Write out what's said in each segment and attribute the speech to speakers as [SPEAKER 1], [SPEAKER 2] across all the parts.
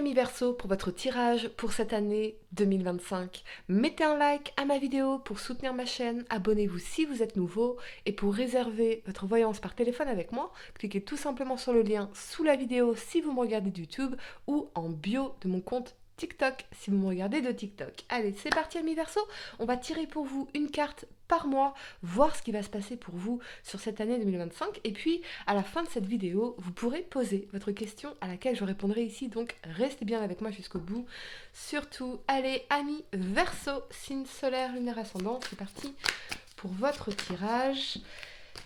[SPEAKER 1] amis Verseau pour votre tirage pour cette année 2025. Mettez un like à ma vidéo pour soutenir ma chaîne, abonnez-vous si vous êtes nouveau et pour réserver votre voyance par téléphone avec moi, cliquez tout simplement sur le lien sous la vidéo si vous me regardez de YouTube ou en bio de mon compte TikTok si vous me regardez de TikTok. Allez, c'est parti amis Verseau, on va tirer pour vous une carte par mois, voir ce qui va se passer pour vous sur cette année 2025 et puis à la fin de cette vidéo, vous pourrez poser votre question à laquelle je répondrai ici, donc restez bien avec moi jusqu'au bout. Surtout, allez amis Verseau, signe solaire, lunaire ascendant, c'est parti pour votre tirage.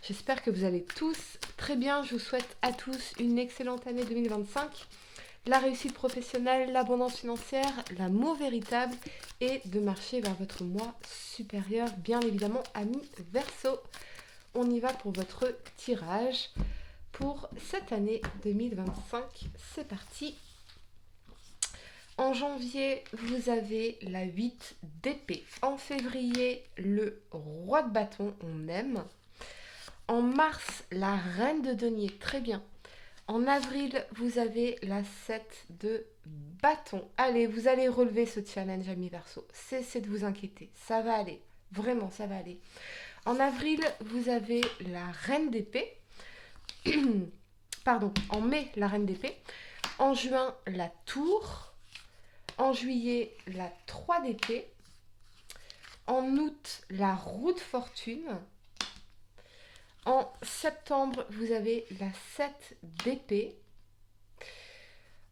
[SPEAKER 1] J'espère que vous allez tous très bien, je vous souhaite à tous une excellente année 2025. La réussite professionnelle, l'abondance financière, l'amour véritable et de marcher vers votre moi supérieur, bien évidemment, amis Verseau. On y va pour votre tirage pour cette année 2025. C'est parti. En janvier, vous avez la 8 d'épée. En février, le roi de bâton, on aime. En mars, la reine de denier, très bien. En avril, vous avez la 7 de bâton. Allez, vous allez relever ce challenge, amis Verseau. Cessez de vous inquiéter. Ça va aller. Vraiment, ça va aller. En avril, vous avez la reine d'épée. Pardon, en mai, la reine d'épée. En juin, la tour. En juillet, la 3 d'épée. En août, la roue de fortune. En septembre, vous avez la 7 d'épée.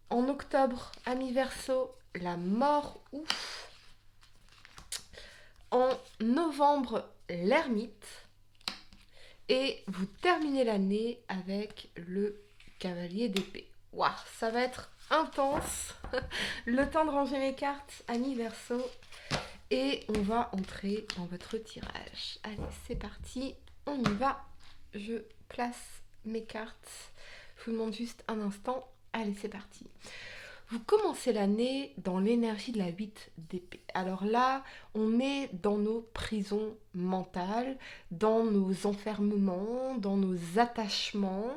[SPEAKER 1] En octobre, amis Verseau, la mort ouf. En novembre, l'ermite. Et vous terminez l'année avec le cavalier d'épée. Waouh, ça va être intense. Le temps de ranger mes cartes, amis Verseau. Et on va entrer dans votre tirage. Allez, c'est parti. On y va. Je place mes cartes. Je vous demande juste un instant. Allez, c'est parti. Vous commencez l'année dans l'énergie de la 8 d'épée. Alors là, on est dans nos prisons mentales, dans nos enfermements, dans nos attachements.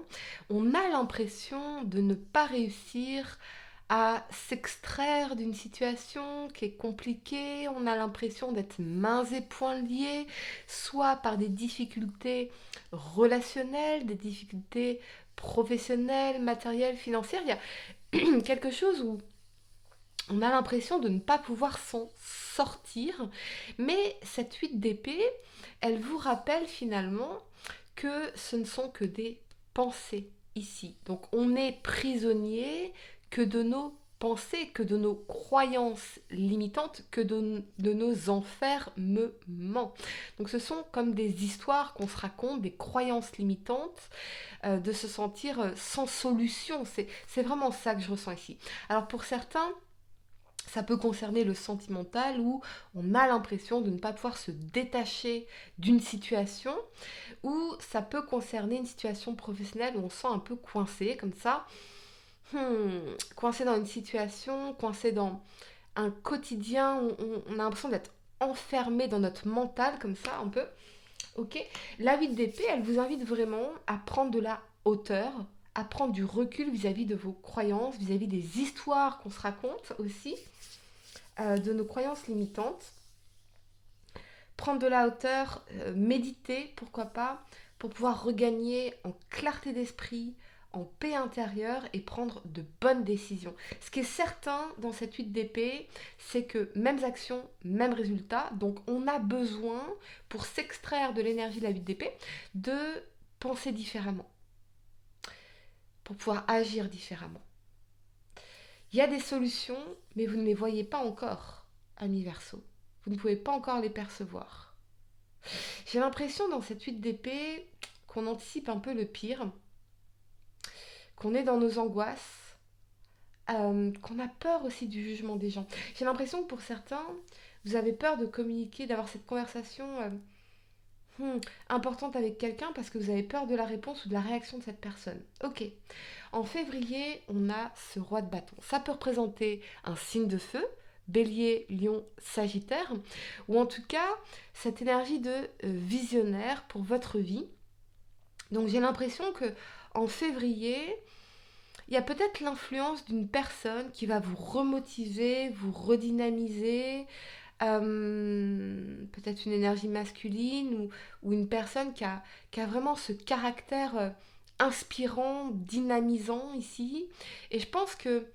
[SPEAKER 1] On a l'impression de ne pas réussir à s'extraire d'une situation qui est compliquée. On a l'impression d'être mains et poings liés, soit par des difficultés relationnelles, des difficultés professionnelles, matérielles, financières. Il y a quelque chose où on a l'impression de ne pas pouvoir s'en sortir, mais cette 8 d'épée, elle vous rappelle finalement que ce ne sont que des pensées ici. Donc on est prisonnier que de nos pensées, que de nos croyances limitantes, que de nos enfermements. Donc ce sont comme des histoires qu'on se raconte, des croyances limitantes, de se sentir sans solution. C'est vraiment ça que je ressens ici. Alors pour certains, ça peut concerner le sentimental où on a l'impression de ne pas pouvoir se détacher d'une situation, ou ça peut concerner une situation professionnelle où on se sent un peu coincé comme ça, coincé dans une situation, coincé dans un quotidien où on a l'impression d'être enfermé dans notre mental comme ça un peu. Ok, la 8 d'épée, elle vous invite vraiment à prendre de la hauteur, à prendre du recul vis-à-vis de vos croyances, vis-à-vis des histoires qu'on se raconte aussi, de nos croyances limitantes. Prendre de la hauteur, méditer, pourquoi pas, pour pouvoir regagner en clarté d'esprit, en paix intérieure et prendre de bonnes décisions. Ce qui est certain dans cette 8 d'épée, c'est que mêmes actions, mêmes résultats. Donc on a besoin, pour s'extraire de l'énergie de la 8 d'épée, de penser différemment, pour pouvoir agir différemment. Il y a des solutions, mais vous ne les voyez pas encore, amis Verseau. Vous ne pouvez pas encore les percevoir. J'ai l'impression dans cette 8 d'épée qu'on anticipe un peu le pire, qu'on est dans nos angoisses, qu'on a peur aussi du jugement des gens. J'ai l'impression que pour certains, vous avez peur de communiquer, d'avoir cette conversation importante avec quelqu'un parce que vous avez peur de la réponse ou de la réaction de cette personne. Ok. En février, on a ce roi de bâton. Ça peut représenter un signe de feu, Bélier, Lion, Sagittaire, ou en tout cas cette énergie de visionnaire pour votre vie. Donc j'ai l'impression que en février, il y a peut-être l'influence d'une personne qui va vous remotiver, vous redynamiser, peut-être une énergie masculine ou une personne qui a vraiment ce caractère inspirant, dynamisant ici. Et je pense que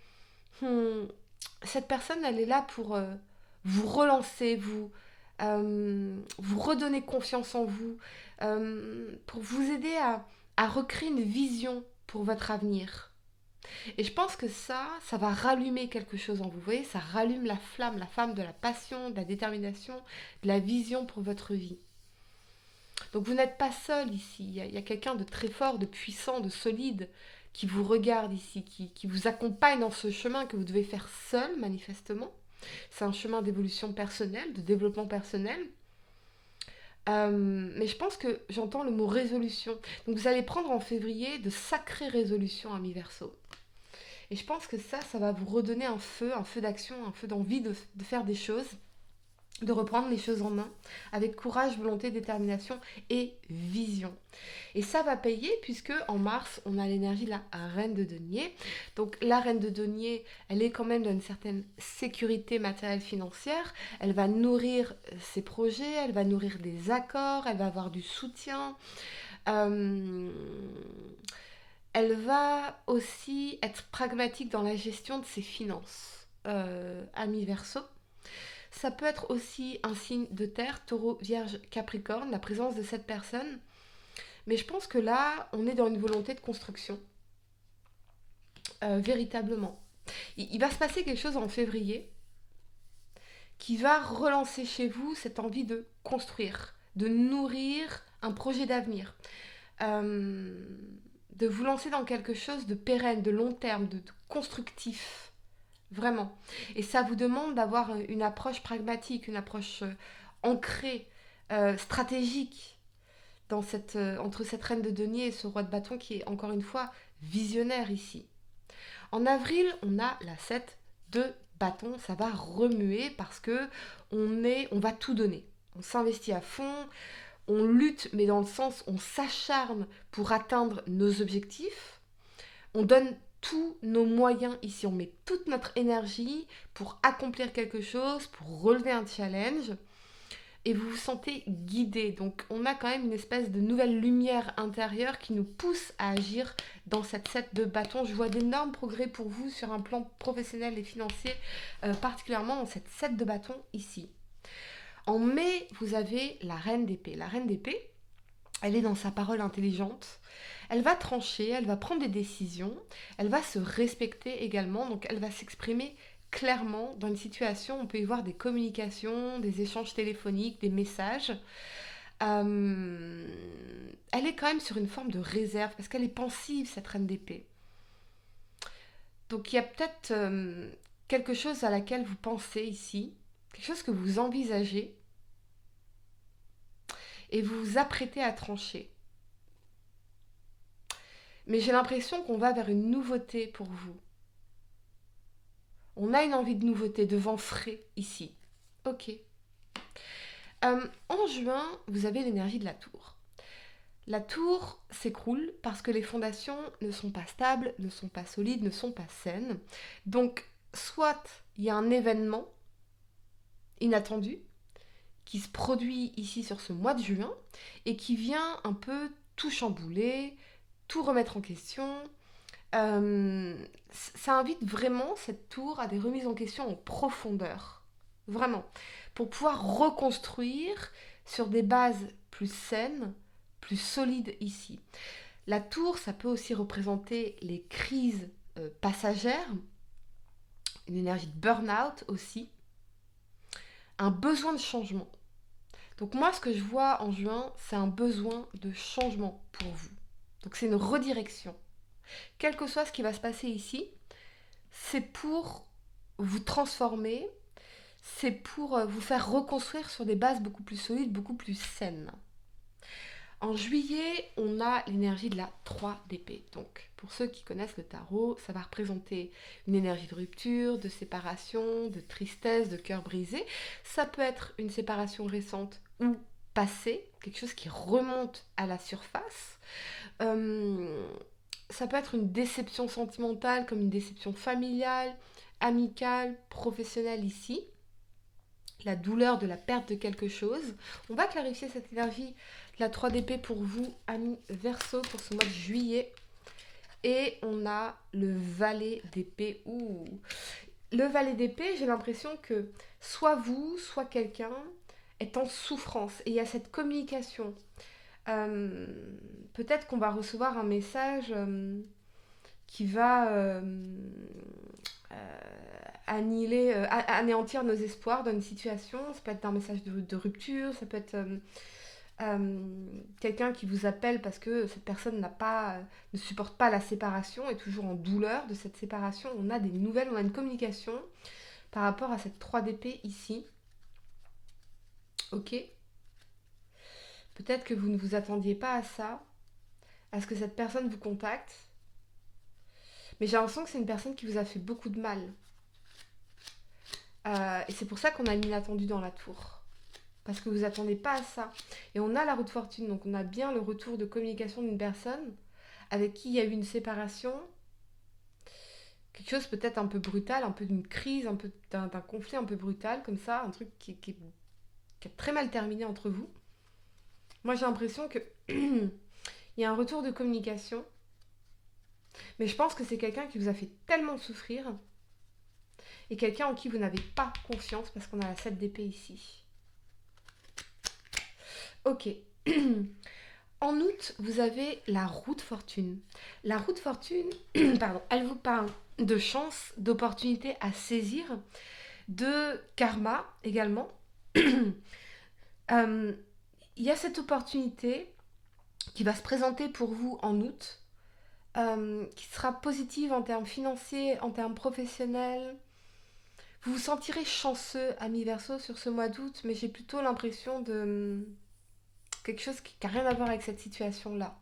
[SPEAKER 1] hmm, cette personne, elle est là pour vous relancer, vous redonner confiance en vous, pour vous aider à recréer une vision pour votre avenir. Et je pense que ça va rallumer quelque chose en vous. Vous voyez, ça rallume la flamme de la passion, de la détermination, de la vision pour votre vie. Donc vous n'êtes pas seul ici. Il y a quelqu'un de très fort, de puissant, de solide qui vous regarde ici, qui vous accompagne dans ce chemin que vous devez faire seul, manifestement. C'est un chemin d'évolution personnelle, de développement personnel. Mais je pense que j'entends le mot résolution. Donc vous allez prendre en février de sacrées résolutions, ami Verseau. Et je pense que ça va vous redonner un feu d'action, un feu d'envie de faire des choses, de reprendre les choses en main, avec courage, volonté, détermination et vision. Et ça va payer puisque en mars, on a l'énergie de la reine de denier. Donc la reine de denier, elle est quand même dans une certaine sécurité matérielle financière. Elle va nourrir ses projets, elle va nourrir des accords, elle va avoir du soutien. Euh, Elle va aussi être pragmatique dans la gestion de ses finances. Ami Verseau. Ça peut être aussi un signe de terre, taureau, vierge, capricorne, la présence de cette personne. Mais je pense que là, on est dans une volonté de construction. Véritablement. Il va se passer quelque chose en février qui va relancer chez vous cette envie de construire, de nourrir un projet d'avenir. Euh, de vous lancer dans quelque chose de pérenne, de long terme, de constructif. Vraiment. Et ça vous demande d'avoir une approche pragmatique, une approche ancrée, stratégique entre cette reine de denier et ce roi de bâton qui est encore une fois visionnaire ici. En avril, on a la 7 de bâton, ça va remuer parce que on va tout donner. On s'investit à fond, on lutte, mais dans le sens on s'acharne pour atteindre nos objectifs. On donne tous nos moyens ici, on met toute notre énergie pour accomplir quelque chose, pour relever un challenge. Et vous vous sentez guidé. Donc on a quand même une espèce de nouvelle lumière intérieure qui nous pousse à agir dans cette 7 de bâton. Je vois d'énormes progrès pour vous sur un plan professionnel et financier, particulièrement dans cette 7 de bâton ici. En mai, vous avez la reine d'épée. La reine d'épée, elle est dans sa parole intelligente. Elle va trancher, elle va prendre des décisions, elle va se respecter également, donc elle va s'exprimer clairement dans une situation. On peut y voir des communications, des échanges téléphoniques, des messages. Elle est quand même sur une forme de réserve parce qu'elle est pensive, cette reine d'épée. Donc il y a peut-être quelque chose à laquelle vous pensez ici, quelque chose que vous envisagez et vous vous apprêtez à trancher. Mais j'ai l'impression qu'on va vers une nouveauté pour vous. On a une envie de nouveauté, de vent frais ici. Ok. En juin, vous avez l'énergie de la tour. La tour s'écroule parce que les fondations ne sont pas stables, ne sont pas solides, ne sont pas saines. Donc, soit il y a un événement inattendu qui se produit ici sur ce mois de juin et qui vient un peu tout chambouler, tout remettre en question. Ça invite vraiment cette tour à des remises en question en profondeur. Vraiment. Pour pouvoir reconstruire sur des bases plus saines, plus solides ici. La tour, ça peut aussi représenter les crises passagères, une énergie de burn-out aussi, un besoin de changement. Donc moi, ce que je vois en juin, c'est un besoin de changement pour vous. Donc c'est une redirection. Quel que soit ce qui va se passer ici, c'est pour vous transformer, c'est pour vous faire reconstruire sur des bases beaucoup plus solides, beaucoup plus saines. En juillet, on a l'énergie de la 3 d'épée. Donc, pour ceux qui connaissent le tarot, ça va représenter une énergie de rupture, de séparation, de tristesse, de cœur brisé. Ça peut être une séparation récente ou passée, quelque chose qui remonte à la surface. Ça peut être une déception sentimentale, comme une déception familiale, amicale, professionnelle ici. La douleur de la perte de quelque chose. On va clarifier cette énergie de la 3 d'épée pour vous, amis Verseau, pour ce mois de juillet. Et on a le valet d'épée. Ouh. Le valet d'épée, j'ai l'impression que soit vous, soit quelqu'un est en souffrance. Et il y a cette communication. Euh, Peut-être qu'on va recevoir un message qui va anéantir nos espoirs dans une situation. Ça peut être un message de rupture, ça peut être quelqu'un qui vous appelle parce que cette personne ne supporte pas la séparation, est toujours en douleur de cette séparation. On a des nouvelles, on a une communication par rapport à cette 3 d'épée ici. Ok. Peut-être que vous ne vous attendiez pas à ça, à ce que cette personne vous contacte. Mais j'ai l'impression que c'est une personne qui vous a fait beaucoup de mal. Et c'est pour ça qu'on a l'inattendu dans la tour. Parce que vous attendez pas à ça. Et on a la roue de fortune, donc on a bien le retour de communication d'une personne avec qui il y a eu une séparation. Quelque chose peut-être un peu brutal, un peu d'une crise, un peu d'un conflit un peu brutal, comme ça, un truc qui a très mal terminé entre vous. Moi j'ai l'impression que il y a un retour de communication. Mais je pense que c'est quelqu'un qui vous a fait tellement souffrir et quelqu'un en qui vous n'avez pas confiance parce qu'on a la 7 d'épée ici. Ok. En août, vous avez la roue de fortune. La roue de fortune, pardon, elle vous parle de chance, d'opportunités à saisir, de karma également. Il y a cette opportunité qui va se présenter pour vous en août, qui sera positive en termes financiers, en termes professionnels. Vous vous sentirez chanceux, ami Verseau, sur ce mois d'août, mais j'ai plutôt l'impression de quelque chose qui n'a rien à voir avec cette situation-là.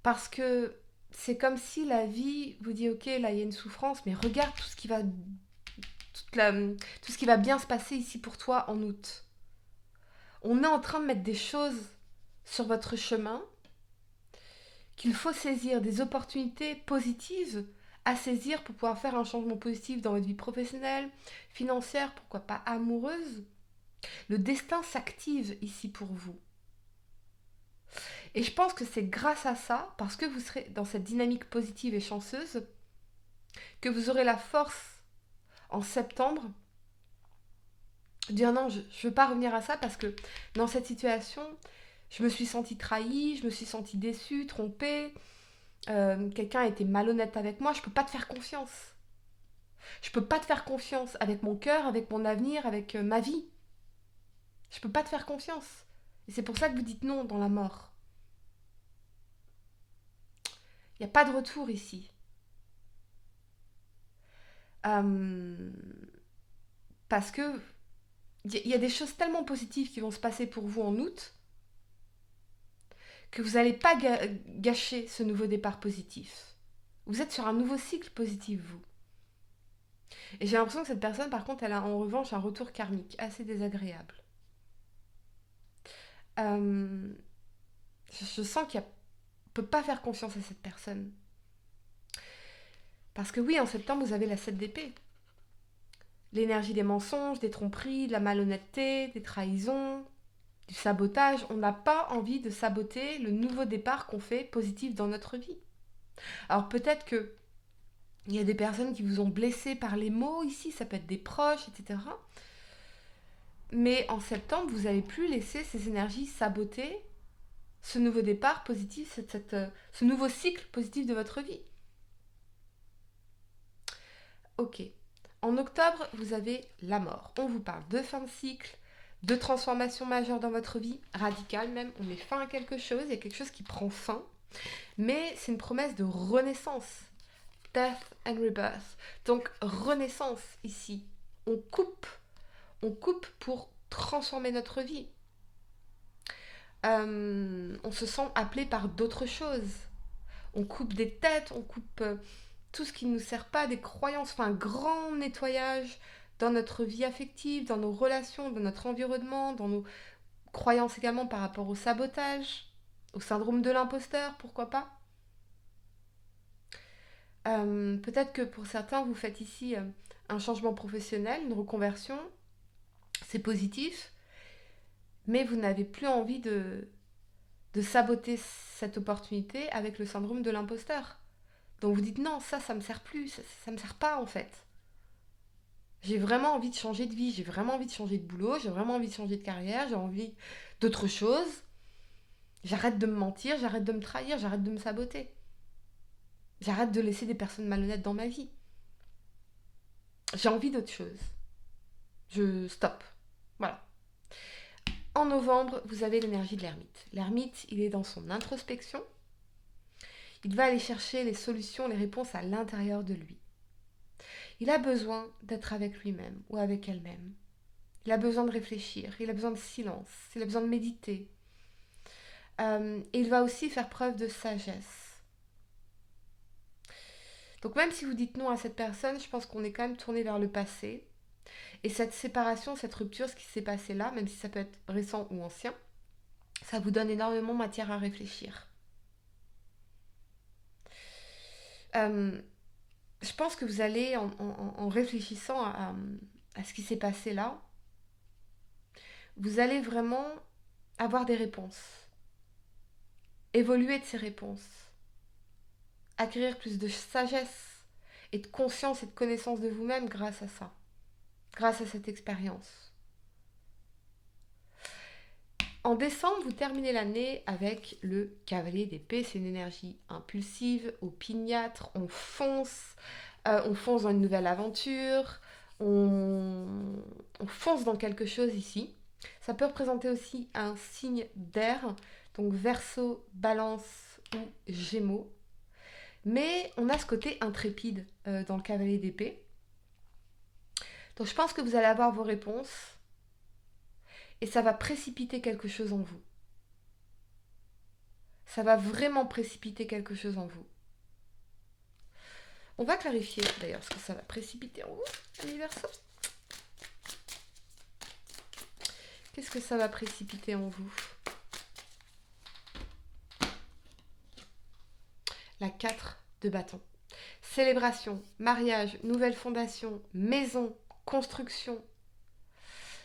[SPEAKER 1] Parce que c'est comme si la vie vous dit ok, là il y a une souffrance, mais regarde tout ce qui va, tout ce qui va bien se passer ici pour toi en août. On est en train de mettre des choses sur votre chemin qu'il faut saisir, des opportunités positives à saisir pour pouvoir faire un changement positif dans votre vie professionnelle, financière, pourquoi pas amoureuse. Le destin s'active ici pour vous. Et je pense que c'est grâce à ça, parce que vous serez dans cette dynamique positive et chanceuse, que vous aurez la force en septembre de dire non, je ne veux pas revenir à ça parce que dans cette situation, je me suis sentie trahie, je me suis sentie déçue, trompée, quelqu'un a été malhonnête avec moi, je ne peux pas te faire confiance. Je ne peux pas te faire confiance avec mon cœur, avec mon avenir, avec ma vie. Je ne peux pas te faire confiance. Et c'est pour ça que vous dites non dans la mort. Il n'y a pas de retour ici. Parce que il y a des choses tellement positives qui vont se passer pour vous en août que vous n'allez pas gâcher ce nouveau départ positif. Vous êtes sur un nouveau cycle positif, vous. Et j'ai l'impression que cette personne, par contre, elle a en revanche un retour karmique assez désagréable. Euh, je sens qu'il ne peut pas faire confiance à cette personne. Parce que oui, en septembre, vous avez la 7 d'épée. L'énergie des mensonges, des tromperies, de la malhonnêteté, des trahisons, du sabotage. On n'a pas envie de saboter le nouveau départ qu'on fait positif dans notre vie. Alors peut-être que il y a des personnes qui vous ont blessé par les mots ici, ça peut être des proches, etc. Mais en septembre, vous n'allez plus laisser ces énergies saboter ce nouveau départ positif, ce nouveau cycle positif de votre vie. Ok. En octobre, vous avez la mort. On vous parle de fin de cycle, de transformation majeure dans votre vie, radicale même. On met fin à quelque chose, il y a quelque chose qui prend fin. Mais c'est une promesse de renaissance. Death and rebirth. Donc, renaissance ici. On coupe pour transformer notre vie. On se sent appelé par d'autres choses. On coupe des têtes, on coupe tout ce qui ne nous sert pas, des croyances, enfin un grand nettoyage dans notre vie affective, dans nos relations, dans notre environnement, dans nos croyances également par rapport au sabotage, au syndrome de l'imposteur, pourquoi pas. Peut-être que pour certains, vous faites ici un changement professionnel, une reconversion. C'est positif, mais vous n'avez plus envie de saboter cette opportunité avec le syndrome de l'imposteur. Donc vous dites non, ça me sert plus, ça me sert pas en fait. J'ai vraiment envie de changer de vie, j'ai vraiment envie de changer de boulot, j'ai vraiment envie de changer de carrière, j'ai envie d'autre chose. J'arrête de me mentir, j'arrête de me trahir, j'arrête de me saboter. J'arrête de laisser des personnes malhonnêtes dans ma vie. J'ai envie d'autre chose. Je stoppe. Voilà. En novembre, vous avez l'énergie de l'ermite. L'ermite, il est dans son introspection. Il va aller chercher les solutions, les réponses à l'intérieur de lui. Il a besoin d'être avec lui-même ou avec elle-même. Il a besoin de réfléchir, il a besoin de silence, il a besoin de méditer. Et il va aussi faire preuve de sagesse. Donc même si vous dites non à cette personne, je pense qu'on est quand même tourné vers le passé. Et cette séparation, cette rupture, ce qui s'est passé là, même si ça peut être récent ou ancien, ça vous donne énormément matière à réfléchir. Je pense que vous allez, en réfléchissant à ce qui s'est passé là, vous allez vraiment avoir des réponses, évoluer de ces réponses, acquérir plus de sagesse et de conscience et de connaissance de vous-même grâce à ça, grâce à cette expérience. En décembre, vous terminez l'année avec le cavalier d'épée. C'est une énergie impulsive, opiniâtre, on fonce dans une nouvelle aventure, on fonce dans quelque chose ici. Ça peut représenter aussi un signe d'air, donc Verseau, Balance ou Gémeaux. Mais on a ce côté intrépide dans le cavalier d'épée. Donc je pense que vous allez avoir vos réponses et ça va précipiter quelque chose en vous. Ça va vraiment précipiter quelque chose en vous. On va clarifier d'ailleurs ce que ça va précipiter en vous, amis Verseaux. Qu'est-ce que ça va précipiter en vous? La 4 de bâton. Célébration, mariage, nouvelle fondation, maison, construction,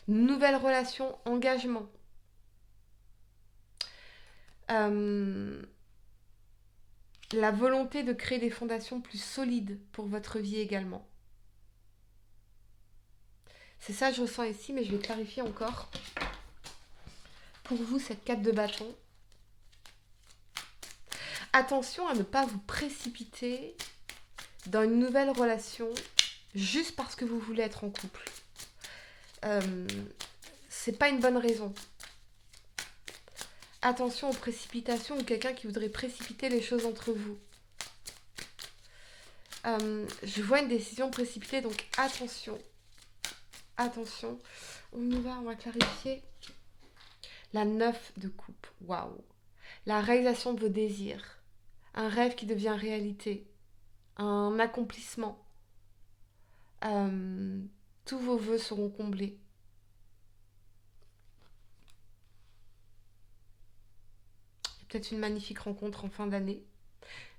[SPEAKER 1] nouvelle relation, engagement. La volonté de créer des fondations plus solides pour votre vie également. C'est ça que je ressens ici, mais je vais clarifier encore. Pour vous, cette 4 de bâton. Attention à ne pas vous précipiter dans une nouvelle relation juste parce que vous voulez être en couple. C'est pas une bonne raison. Attention aux précipitations ou quelqu'un qui voudrait précipiter les choses entre vous. Je vois une décision précipitée, donc attention. Attention. On y va, on va clarifier. La 9 de coupe. Waouh. La réalisation de vos désirs. Un rêve qui devient réalité. Un accomplissement. Tous vos vœux seront comblés. Peut-être une magnifique rencontre en fin d'année.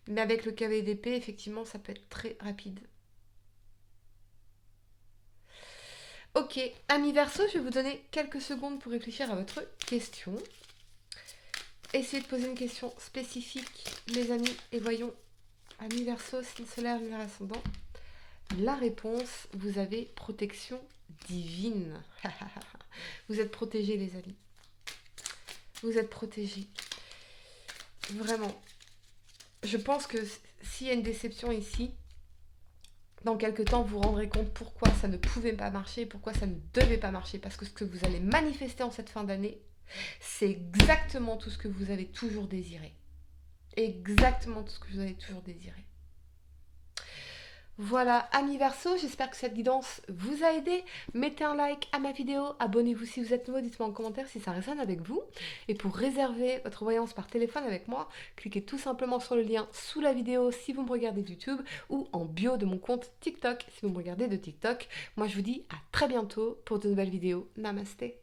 [SPEAKER 1] Mais avec le cavalier d'épée, effectivement, ça peut être très rapide. Ok, amis Verseau, je vais vous donner quelques secondes pour réfléchir à votre question. Essayez de poser une question spécifique, les amis, et voyons, amis Verseau, signe solaire, lunaire ascendant. La réponse, vous avez protection divine. Vous êtes protégés, les amis. Vous êtes protégés. Vraiment. Je pense que s'il y a une déception ici, dans quelques temps, vous vous rendrez compte pourquoi ça ne pouvait pas marcher, pourquoi ça ne devait pas marcher. Parce que ce que vous allez manifester en cette fin d'année, c'est exactement tout ce que vous avez toujours désiré. Exactement tout ce que vous avez toujours désiré. Voilà, amis Verseau, j'espère que cette guidance vous a aidé. Mettez un like à ma vidéo, abonnez-vous si vous êtes nouveau, dites-moi en commentaire si ça résonne avec vous. Et pour réserver votre voyance par téléphone avec moi, cliquez tout simplement sur le lien sous la vidéo si vous me regardez de YouTube ou en bio de mon compte TikTok si vous me regardez de TikTok. Moi je vous dis à très bientôt pour de nouvelles vidéos. Namasté.